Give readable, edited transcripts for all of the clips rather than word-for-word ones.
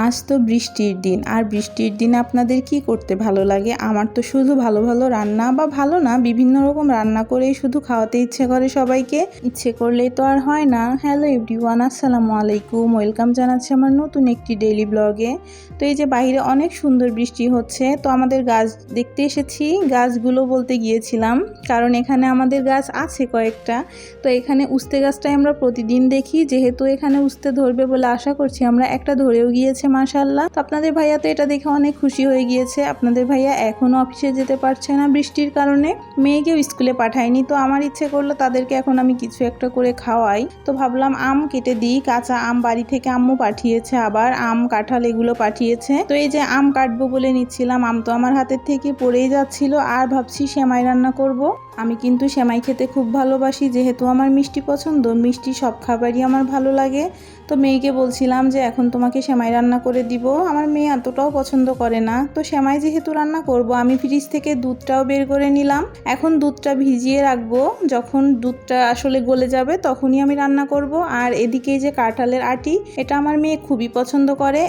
আজ তো বৃষ্টির দিন, আর বৃষ্টির দিন আপনাদের কি করতে ভালো লাগে? আমার তো শুধু ভালো ভালো রান্না, বা ভালো না, বিভিন্ন রকম রান্না করেই শুধু খাওয়াতে ইচ্ছে করে সবাইকে। ইচ্ছে করলেই তো আর হয় না। হ্যালো এভরিওয়ান, আসসালামু আলাইকুম, ওয়েলকাম জানাচ্ছি আমার নতুন একটি ডেইলি ব্লগে। তো এই যে বাইরে অনেক সুন্দর বৃষ্টি হচ্ছে, তো আমাদের গাছ দেখতে এসেছি। গাছগুলো বলতে গিয়েছিলাম, কারণ এখানে আমাদের গাছ আছে কয়েকটা। তো এখানে উস্তে গাছটাই আমরা প্রতিদিন দেখি, যেহেতু এখানে উস্তে ধরবে বলে আশা করছি আমরা, একটা ধরেও গিয়েছে মাশাআল্লাহ। তো আপনাদের ভাইয়া তো এটা দেখে অনেক খুশি হয়ে গিয়েছে। আপনাদের ভাইয়া এখনো অফিসে যেতে পারছে না বৃষ্টির কারণে, মেয়েকেও স্কুলে পাঠায়নি। তো আমার ইচ্ছে করলো তাদেরকে এখন আমি কিছু একটা করে খাওয়াই। তো ভাবলাম আম কেটে দিই, কাঁচা আম বাড়ি থেকে আম্মু পাঠিয়েছে, আবার আম কাঁঠাল এগুলো পাঠিয়েছে। তো এই যে আম কাটবো বলে নিচ্ছিলাম, আম তো আমার হাতের থেকে পড়েই যাচ্ছিল, আর ভাবছি সেমাই রান্না করব। আমি কিন্তু সেমাই খেতে খুব ভালোবাসি, যেহেতু আমার মিষ্টি পছন্দ, মিষ্টি সব খাবারই আমার ভালো লাগে। তো মেয়েকে বলছিলাম যে এখন তোমাকে সেমাই রান্না করে দিব। আমার মেয়ে এতটাও পছন্দ করে না, তো সেমাই যেহেতু রান্না করব, আমি ফ্রিজ থেকে দুধটাও বের করে নিলাম। এখন দুধটা ভিজিয়ে রাখবো, যখন দুধটা আসলে গলে যাবে তখনই আমি রান্না করব। আর এদিকে যে কাঁঠালের আটি, এটা আমার মেয়ে খুবই পছন্দ করে,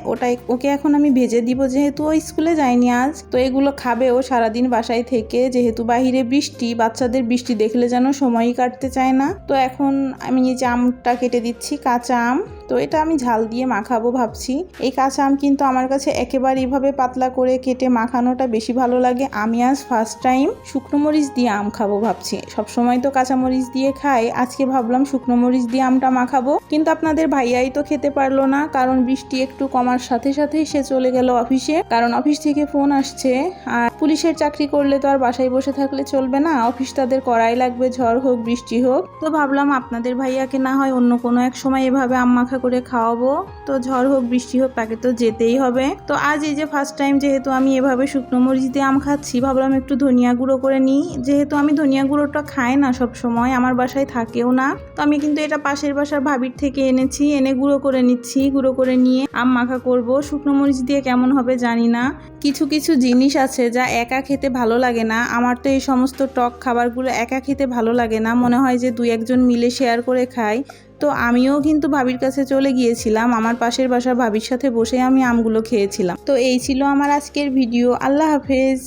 ওকে এখন আমি ভেজে দিব, যেহেতু ও স্কুলে যায়নি আজ। তো এগুলো খাবে ও সারাদিন বাসায় থেকে, যেহেতু বাহিরে বৃষ্টি, বাচ্চাদের বৃষ্টি দেখলে যেন সময়ই কাটতে চায় না। তো এখন আমি এই যে আমটা কেটে দিচ্ছি, কাঁচা আম। তো এটা আমি ঝাল দিয়ে মাখাবো ভাবছি। এই কাঁচা আম কিন্তু আমার কাছে একেবারে এইভাবে পাতলা করে কেটে মাখানোটা বেশি ভালো লাগে। আমি আজ ফার্স্ট টাইম শুকনো মরিচ দিয়ে আম খাবো ভাবছি। সবসময় তো কাঁচা মরিচ দিয়ে খাই, আজকে ভাবলাম শুকনো মরিচ দিয়ে আমটা মাখাবো। কিন্তু আপনাদের ভাইয়াই তো খেতে পারলো না, কারণ বৃষ্টি একটু কমার সাথে সাথেই সে চলে গেল অফিসে, কারণ অফিস থেকে ফোন আসছে। আর পুলিশের চাকরি করলে তো আর বাসায় বসে থাকলে চলবে না, অফিস তাদের করাই লাগবে, ঝড় হোক বৃষ্টি হোক। তো ভাবলাম আপনাদের ভাইয়াকে না হয় অন্য কোনো এক সময় এভাবে আম মাখা করে খাওয়াবো। তো ঝড় হোক বৃষ্টি হোক তাকে তো যেতেই হবে। তো আজ এই যে ফার্স্ট টাইম যেহেতু আমি এভাবে শুকনো মরিচ দিয়ে আম খাচ্ছি, ভাবলাম একটু ধনিয়া গুঁড়ো করে নিই। যেহেতু আমি ধনিয়া গুঁড়োটা খাই না সব সময়, আমার বাসায় থাকেও না, তো আমি কিন্তু এটা পাশের বাসার ভাবির থেকে এনেছি, এনে গুঁড়ো করে নিচ্ছি। গুঁড়ো করে নিয়ে আম মাখা করব। শুকনো মরিচ দিয়ে কেমন হবে জানি না। কিছু কিছু জিনিস আছে যা একা খেতে ভালো লাগে না। আমার তো এই সমস্ত টক খাবারগুলো একা খেতে ভালো লাগে না, মনে হয় যে দুই একজন মিলে শেয়ার করে খাই। তো আমিও কিন্তু ভাবির কাছে চলে গিয়েছিলাম, আমার পাশের বাসার ভাবির সাথে বসে আমি আমগুলো খেয়েছিলাম। তো এই ছিল আমার আজকের ভিডিও। আল্লাহ হাফেজ।